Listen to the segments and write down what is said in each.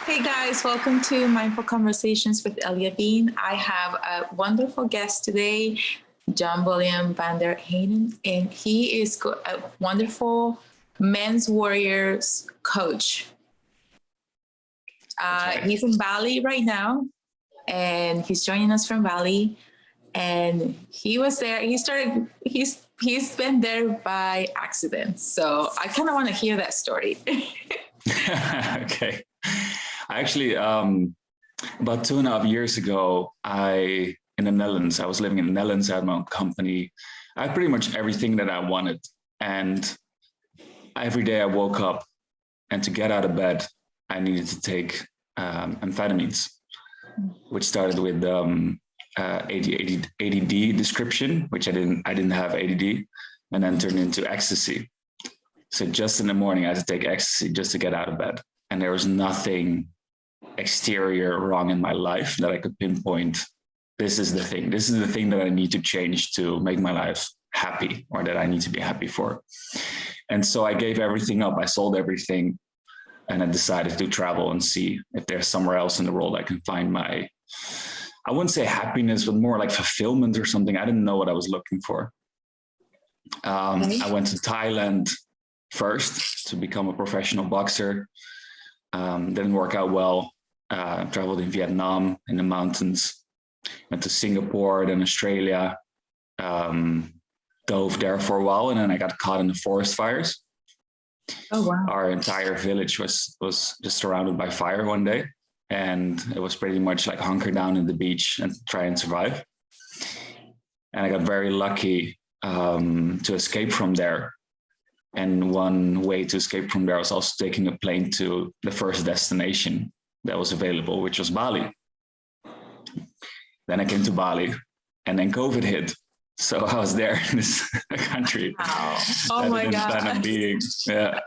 Hey guys, welcome to Mindful Conversations with Elia Bean. I have a wonderful guest today, Jan-Willem van der Heiden, and he is a wonderful men's warriors coach. He's in Bali right now, and he's joining us from Bali. And he was there. He's been there by accident. So I kind of want to hear that story. Okay. Actually, about 2.5 years ago, in the Netherlands, I was living in the Netherlands. I had my own company. I had pretty much everything that I wanted. And every day I woke up, and to get out of bed, I needed to take amphetamines, which started with ADD description, which I didn't have ADD, and then turned into ecstasy. So just in the morning, I had to take ecstasy just to get out of bed. And there was nothing exterior wrong in my life that I could pinpoint. This is the thing. This is the thing that I need to change to make my life happy, or that I need to be happy for. And so I gave everything up. I sold everything, and I decided to travel and see if there's somewhere else in the world I can find my, I wouldn't say happiness, but more like fulfillment or something. I didn't know what I was looking for. I went to Thailand first to become a professional boxer. Didn't work out well. Traveled in Vietnam in the mountains, went to Singapore, then Australia, dove there for a while, and then I got caught in the forest fires. Oh wow! Our entire village was just surrounded by fire one day, and it was pretty much like hunker down in the beach and try and survive. And I got very lucky to escape from there. And one way to escape from there was also taking a plane to the first destination that was available, which was Bali. Then I came to Bali, and then COVID hit. So I was there in this country. Wow. Oh my God. Plan on being. Yeah.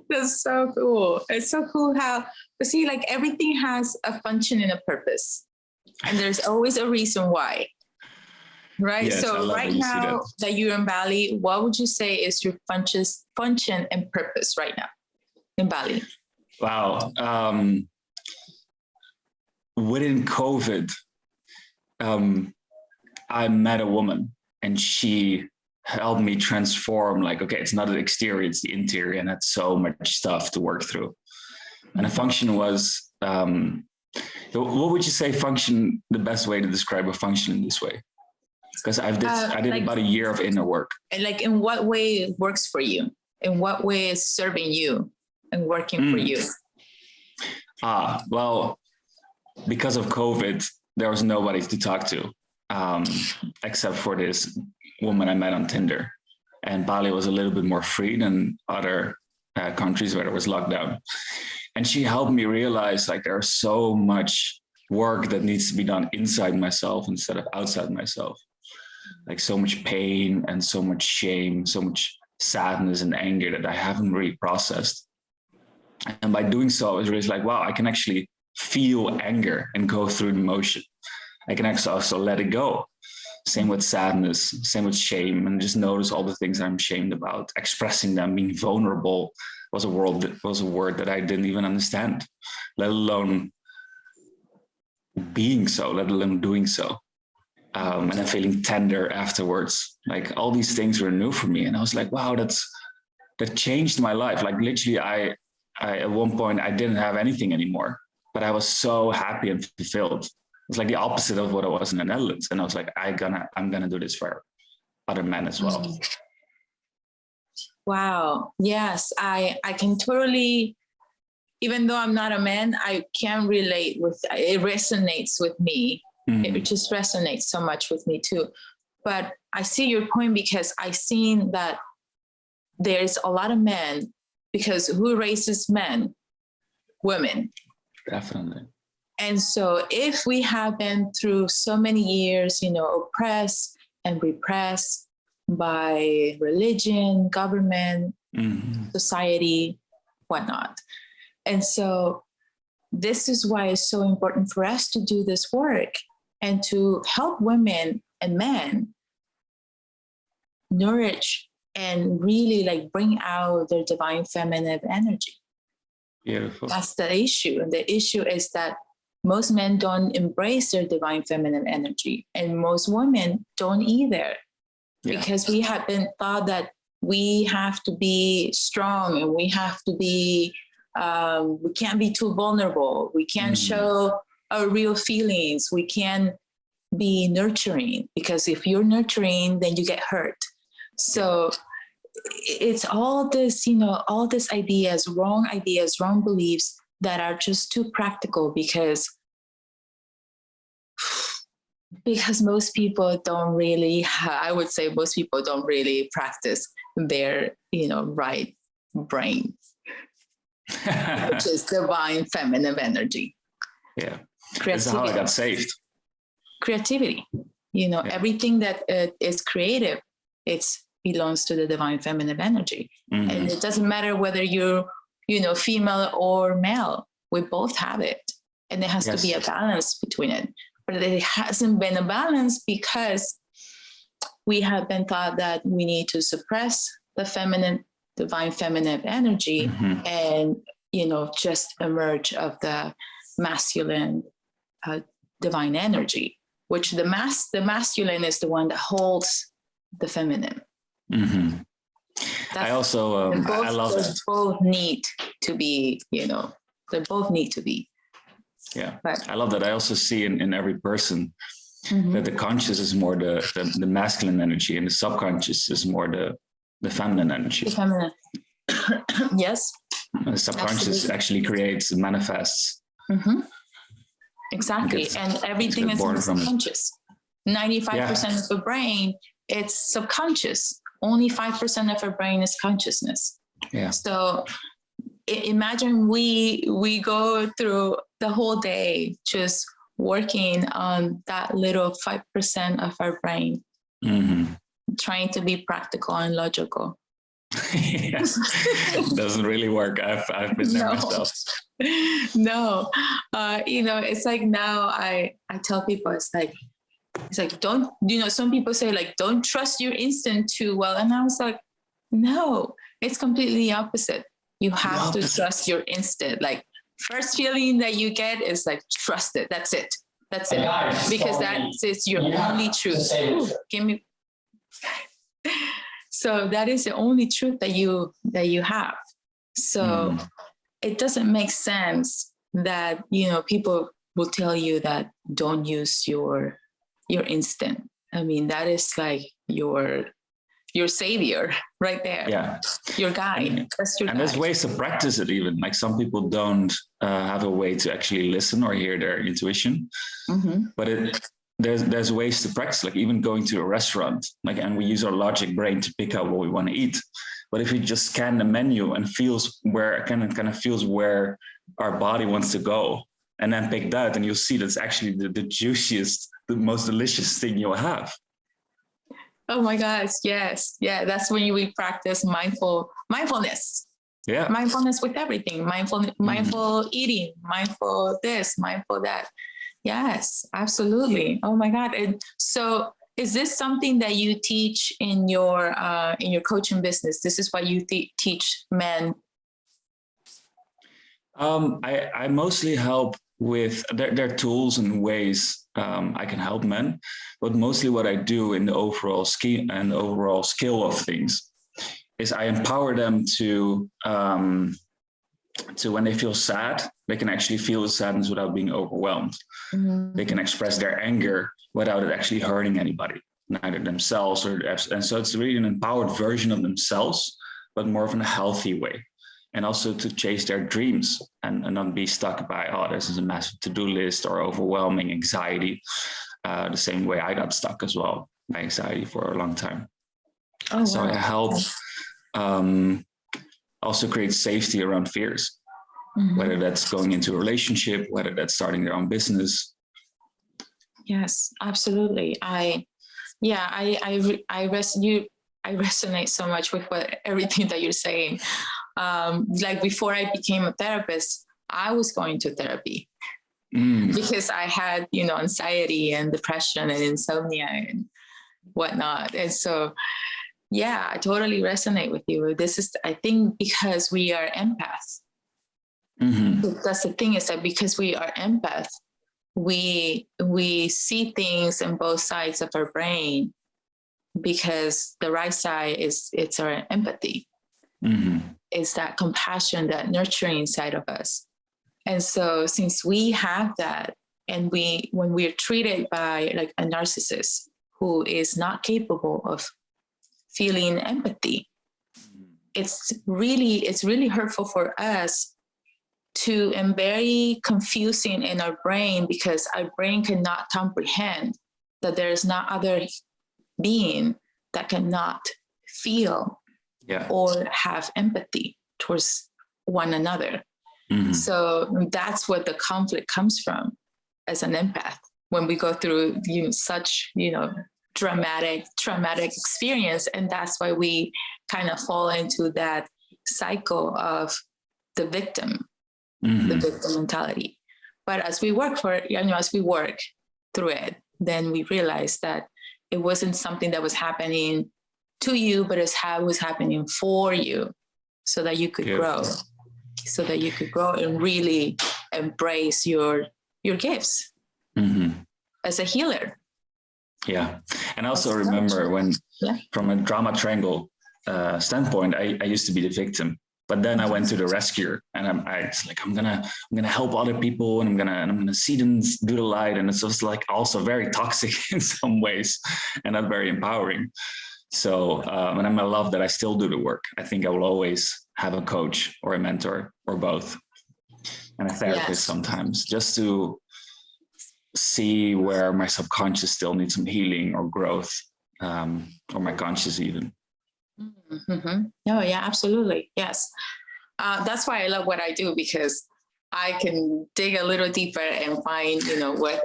That's so cool. It's so cool how, see, like everything has a function and a purpose. And there's always a reason why. Right. Yes, so right now that you're in Bali, what would you say is your function and purpose right now in Bali? Wow. Within COVID, I met a woman, and she helped me transform, like, okay, it's not the exterior, it's the interior, and that's so much stuff to work through. And the function was, what would you say function, the best way to describe a function in this way? Because I did like, about a year of inner work. And like, in what way it works for you? In what way is serving you and working for you? Well, because of COVID, there was nobody to talk to, except for this woman I met on Tinder. And Bali was a little bit more free than other countries where there was lockdown. And she helped me realize, like, there's so much work that needs to be done inside myself instead of outside myself. Like, so much pain and so much shame, so much sadness and anger that I haven't really processed. And by doing so, I was really like, wow, I can actually feel anger and go through the emotion. I can actually also let it go. Same with sadness, same with shame, and just notice all the things I'm ashamed about. Expressing them, being vulnerable was a word that I didn't even understand, let alone being so, let alone doing so. And then feeling tender afterwards. Like, all these things were new for me. And I was like, wow, that changed my life. Like, literally, I at one point, I didn't have anything anymore, but I was so happy and fulfilled. It's like the opposite of what I was in the Netherlands. And I was like, I'm gonna do this for other men as well. Wow. Yes, I can totally, even though I'm not a man, I can relate with, it resonates with me. It just resonates so much with me too. But I see your point, because I've seen that there's a lot of men, because who raises men? Women. Definitely. And so if we have been through so many years, oppressed and repressed by religion, government, society, whatnot. And so this is why it's so important for us to do this work and to help women and men nourish and really like bring out their divine feminine energy. Beautiful. That's the issue. And the issue is that most men don't embrace their divine feminine energy, and most women don't either, because we have been taught that we have to be strong, and we have to be, we can't be too vulnerable. We can't show our real feelings. We can't be nurturing, because if you're nurturing, then you get hurt. So it's all this, all these ideas, wrong beliefs that are just too practical, because most people don't really, I would say most people don't really practice their, right brain, which is divine feminine energy. Yeah. That's how I got saved. Creativity, everything that is creative, it belongs to the divine feminine energy. And it doesn't matter whether you're, female or male, we both have it. And there has to be a balance between it. But there hasn't been a balance because we have been taught that we need to suppress the divine feminine energy and, just emerge of the masculine divine energy, which the masculine is the one that holds the feminine. I also, I love that. Both need to be, they both need to be. Yeah, but I love that. I also see in every person that the conscious is more the masculine energy, and the subconscious is more the feminine energy. The feminine. Yes. The subconscious actually creates and manifests. Exactly. And everything is in the subconscious. 95% of the brain, it's subconscious. Only 5% of our brain is consciousness. Yeah. So imagine we go through the whole day just working on that little 5% of our brain, trying to be practical and logical. It doesn't really work. I've been there myself. No, it's like now I tell people, it's like don't, some people say like, don't trust your instinct too well. And I was like, no, it's completely the opposite. You have to trust your instinct. Like, first feeling that you get is like, trust it. That's it. That's it. Because it's your only truth. Ooh, give me. So that is the only truth that you have. So it doesn't make sense that, people will tell you that don't use your instinct. I mean, that is like your savior right there. Yeah. Your guide. That's your guide. There's ways to practice it even. Like some people don't have a way to actually listen or hear their intuition. But there's ways to practice, like even going to a restaurant, and we use our logic brain to pick out what we want to eat. But if we just scan the menu and feels where feels where our body wants to go, and then pick that, and you'll see that's actually the juiciest, the most delicious thing you'll have. Oh my gosh, yes. Yeah, that's when we practice mindfulness. Yeah. Mindfulness with everything. Mindful eating, mindful this, mindful that. Yes, absolutely. Oh my God. And so is this something that you teach in your coaching business? This is what you teach men? I mostly help with, there are tools and ways I can help men, but mostly what I do in the overall scheme and overall skill of things is I empower them to when they feel sad, they can actually feel the sadness without being overwhelmed. They can express their anger without it actually hurting anybody, neither themselves and so it's really an empowered version of themselves, but more of in a healthy way. And also to chase their dreams and not be stuck by, this is a massive to-do list or overwhelming anxiety. The same way I got stuck as well by anxiety for a long time. Oh, so wow. I help also create safety around fears, whether that's going into a relationship, whether that's starting their own business. Yes, absolutely. I resonate so much with everything that you're saying. Like before I became a therapist, I was going to therapy because I had, anxiety and depression and insomnia and whatnot. And so, yeah, I totally resonate with you. This is, I think, because we are empaths. That's the thing, is that because we are empath, we see things on both sides of our brain, because the right side it's our empathy. It's that compassion, that nurturing side of us. And so since we have that, and when we're treated by like a narcissist who is not capable of feeling empathy, it's really hurtful for us and very confusing in our brain, because our brain cannot comprehend that there is not other being that cannot feel or have empathy towards one another. So that's what the conflict comes from as an empath, when we go through such traumatic experience. And that's why we kind of fall into that cycle of the victim, the victim mentality. But as we work through it, then we realize that it wasn't something that was happening to you, but it was happening for you, so that you could grow, and really embrace your gifts as a healer. Yeah. And I also remember when, from a drama triangle standpoint, I used to be the victim, but then I went to the rescuer, and I'm gonna help other people, and I'm gonna see them do the light. And it's just like also very toxic in some ways, and not very empowering. So, and I love that I still do the work. I think I will always have a coach or a mentor or both, and a therapist sometimes, just to see where my subconscious still needs some healing or growth, or my conscious even. Oh yeah, absolutely. Yes. That's why I love what I do, because I can dig a little deeper and find,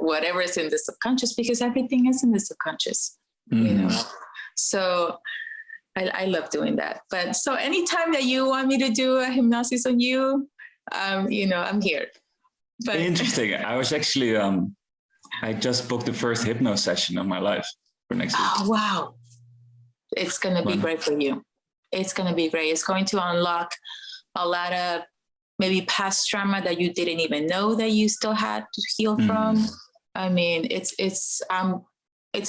whatever is in the subconscious, because everything is in the subconscious, So I love doing that. But so anytime that you want me to do a hypnosis on you, I'm here. But interesting. I was actually, I just booked the first hypno session of my life for next week. Oh, wow. It's going to be great for you. It's going to be great. It's going to unlock a lot of maybe past trauma that you didn't even know that you still had to heal from. I mean, it's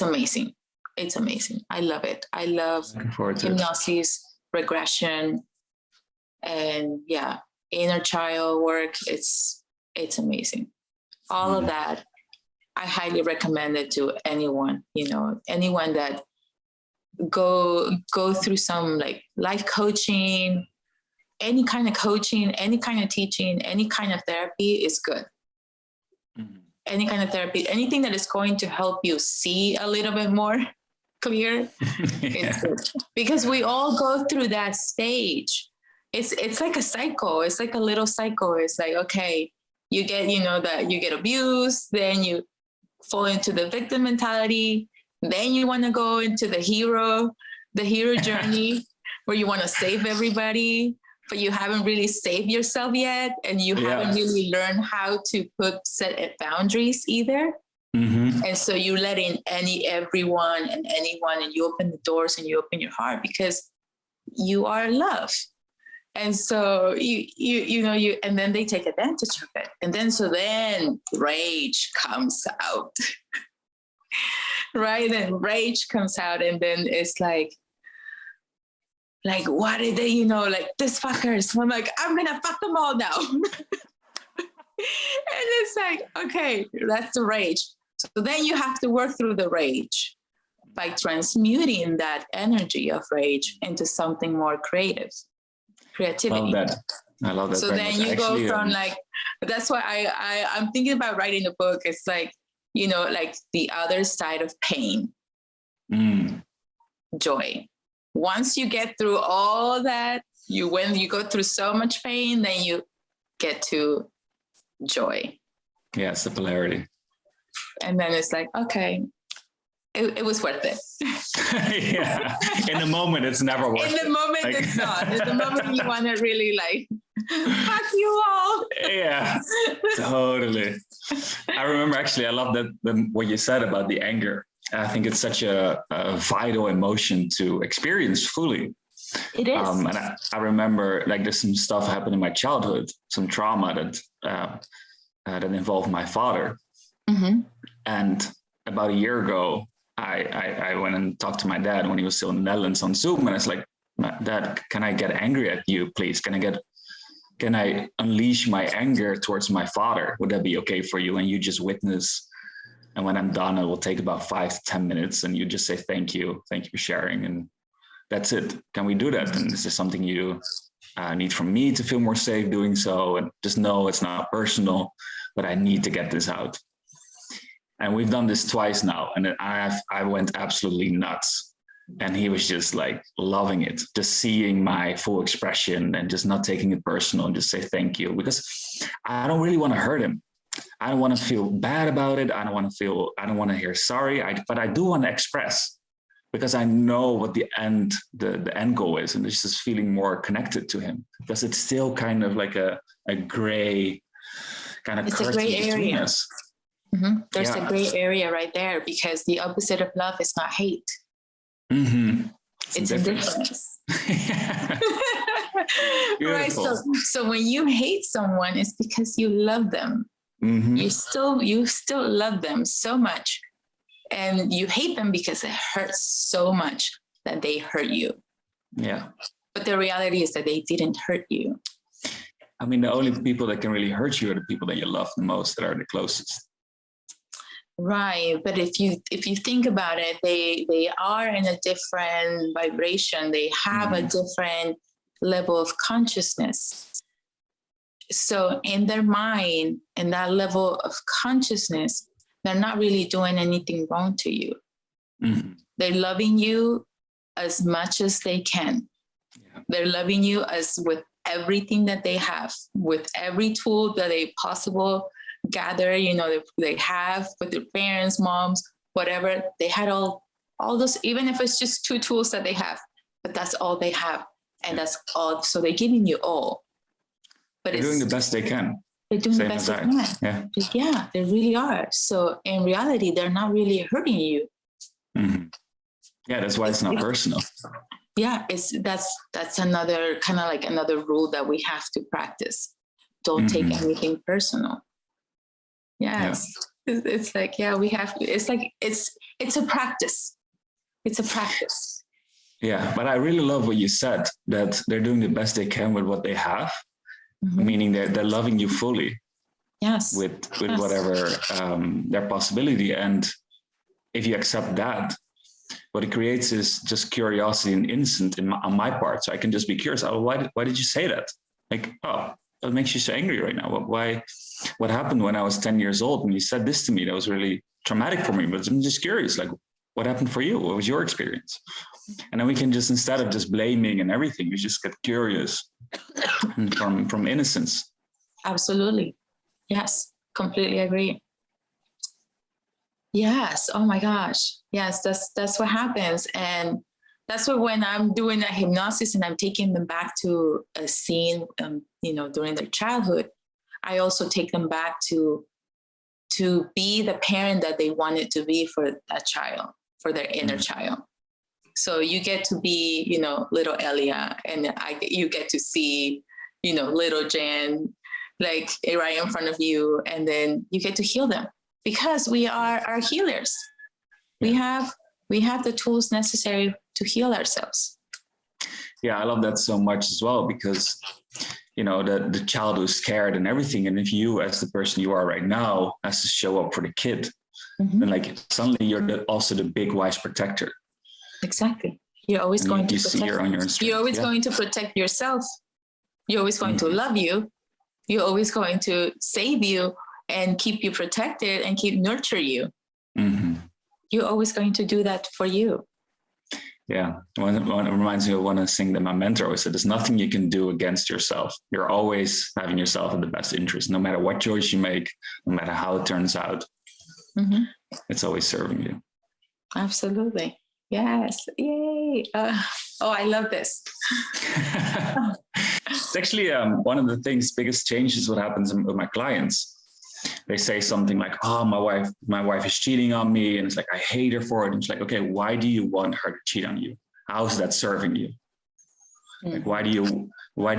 amazing. It's amazing. I love it. I love hypnosis, regression, and inner child work. It's amazing. All of that, I highly recommend it to anyone, anyone that go through some like life coaching, any kind of coaching, any kind of teaching, any kind of therapy is good. Any kind of therapy, anything that is going to help you see a little bit more clear, it's good. Because we all go through that stage. It's like a cycle. It's like a little cycle. It's like, okay, you get, that you get abused, then you fall into the victim mentality, then you want to go into the hero journey where you want to save everybody, but you haven't really saved yourself yet, and you haven't really learned how to set boundaries either. And so you let in everyone and anyone, and you open the doors and you open your heart because you are love. And so you and then they take advantage of it. And then rage comes out. Right? And rage comes out, and then it's like, what did they, this fuckers. I'm like, I'm gonna fuck them all now. And it's like, okay, that's the rage. So then you have to work through the rage by transmuting that energy of rage into something more creativity. I love that. So then you go from that's why I'm thinking about writing a book. It's like, like the other side of pain, joy. Once you get through all that, when you go through so much pain, then you get to joy. Yeah, it's the polarity. And then it's like, okay, it was worth it. Yeah. In the moment, it's never worth it. In the moment, it's not. In the moment, you want to really fuck you all. Yeah, totally. I remember actually, I love that what you said about the anger. I think it's such a vital emotion to experience fully. It is. And I remember like there's some stuff happened in my childhood, some trauma that involved my father. Mm-hmm. And about a year ago, I went and talked to my dad when he was still in the Netherlands on Zoom. And I was like, Dad, can I get angry at you, please? Can I unleash my anger towards my father? Would that be okay for you? And you just witness. And when I'm done, it will take about 5 to 10 minutes. And you just say, thank you for sharing. And that's it. Can we do that? And is this something you need from me to feel more safe doing so? And just know it's not personal, but I need to get this out. And we've done this twice now. And I went absolutely nuts. And he was just like loving it, just seeing my full expression and just not taking it personal and just say thank you, because I don't really want to hurt him. I don't want to feel bad about it. I don't want to hear sorry. But I do want to express, because I know what the end goal is. And it's just feeling more connected to him, because it's still kind of like a gray kind of curtain between us. Mm-hmm. There's a gray area right there, because the opposite of love is not hate. Mm-hmm. It's indifference. Right. So when you hate someone, it's because you love them. Mm-hmm. You still love them so much, and you hate them because it hurts so much that they hurt you. Yeah. But the reality is that they didn't hurt you. I mean, the only people that can really hurt you are the people that you love the most, that are the closest. Right. But if you think about it, they are in a different vibration. They have a different level of consciousness. So in their mind, in that level of consciousness, they're not really doing anything wrong to you. Mm-hmm. They're loving you as much as they can. Yeah. They're loving you as with everything that they have, with every tool that they possible gather, they have with their parents, moms, whatever. They had all those, even if it's just 2 tools that they have, but that's all they have. And that's all. So they're giving you all. But they're doing the best they can. They're doing the best they can. Yeah, they really are. So in reality, they're not really hurting you. Mm-hmm. Yeah, that's why it's not personal. Yeah, that's another kind of like another rule that we have to practice. Don't take anything personal. Yes. Yeah. It's like, we have to, it's like, it's a practice. It's a practice. Yeah. But I really love what you said, that they're doing the best they can with what they have, meaning they're loving you fully. Yes. With whatever their possibility. And if you accept that, what it creates is just curiosity and innocence on my part. So I can just be curious. Oh, why did you say that? Like, oh, what makes you so angry right now? What happened when I was 10 years old when you said this to me? That was really traumatic for me, but I'm just curious, like, what happened for you? What was your experience? And then we can just, instead of just blaming and everything, we just get curious and from innocence. Absolutely. Yes. Completely agree. Yes. Oh my gosh. Yes. That's what happens. And that's what, when I'm doing a hypnosis and I'm taking them back to a scene, during their childhood, I also take them back to be the parent that they wanted to be for that child, for their inner child. So you get to be, little Elia, and you get to see, little Jan, like right in front of you, and then you get to heal them, because we are healers. Yeah. We have the tools necessary to heal ourselves. Yeah, I love that so much as well, because the child who's scared and everything, and if you, as the person you are right now, has to show up for the kid, then like suddenly you're also the big wise protector. Exactly. You're always going to protect. You're always going to protect yourself. You're always going to love you. You're always going to save you and keep you protected and keep nurture you. Mm-hmm. You're always going to do that for you. Yeah. One reminds me of when I sing that my mentor always said, there's nothing you can do against yourself. You're always having yourself in the best interest, no matter what choice you make, no matter how it turns out. Mm-hmm. It's always serving you. Absolutely. Yes. Yay. I love this. It's actually one of the biggest changes what happens with my clients. They say something like, oh, my wife is cheating on me. And it's like, I hate her for it. And it's like, okay, why do you want her to cheat on you? How is that serving you? Like, why do you want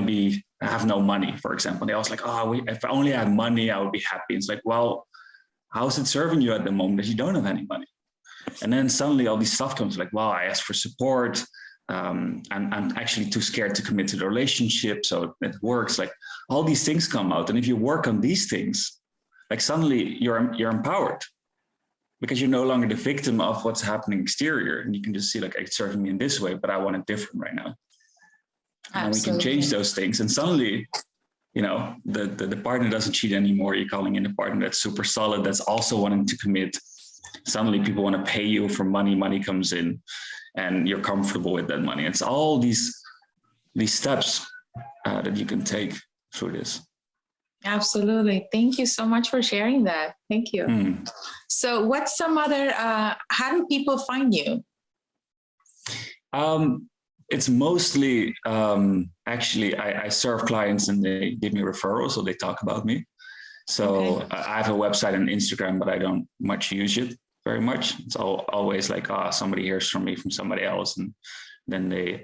to have no money, for example? They always like, if I only had money, I would be happy. It's like, well, how's it serving you at the moment that you don't have any money? And then suddenly all these stuff comes like, well, I asked for support. I'm actually too scared to commit to the relationship, so it works. Like, all these things come out, and if you work on these things, like, suddenly you're empowered, because you're no longer the victim of what's happening exterior, and you can just see, like, it's serving me in this way, but I want it different right now. And we can change those things, and suddenly, the partner doesn't cheat anymore. You're calling in a partner that's super solid, that's also wanting to commit. Suddenly people want to pay you for money comes in, and you're comfortable with that money. It's all these steps that you can take through this. Absolutely. Thank you so much for sharing that. Thank you. So what's some other, how do people find you? It's mostly, actually, I serve clients and they give me referrals, so they talk about me. So I have a website and Instagram, but I don't much use it very much. It's always like, somebody hears from me from somebody else, and then they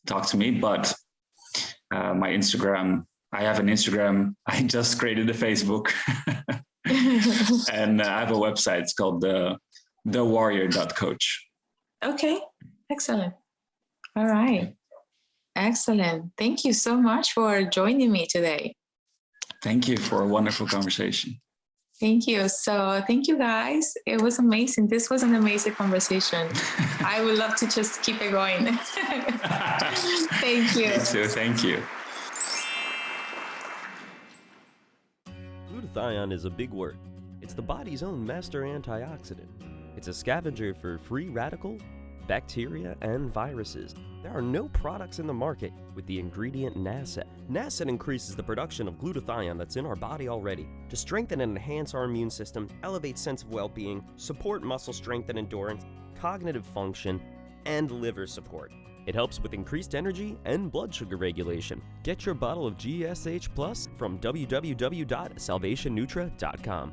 talk to me. But my Instagram, I have an Instagram. I just created a Facebook. And I have a website. It's called thewarrior.coach. Okay, excellent. All right. Excellent. Thank you so much for joining me today. Thank you for a wonderful conversation. Thank you. So thank you, guys. It was amazing. This was an amazing conversation. I would love to just keep it going. Thank you. Me too. Thank you. Glutathione is a big word. It's the body's own master antioxidant. It's a scavenger for free radical, bacteria, and viruses. There are no products in the market with the ingredient NASET. NASET increases the production of glutathione that's in our body already to strengthen and enhance our immune system, elevate sense of well-being, support muscle strength and endurance, cognitive function, and liver support. It helps with increased energy and blood sugar regulation. Get your bottle of GSH Plus from www.salvationnutra.com.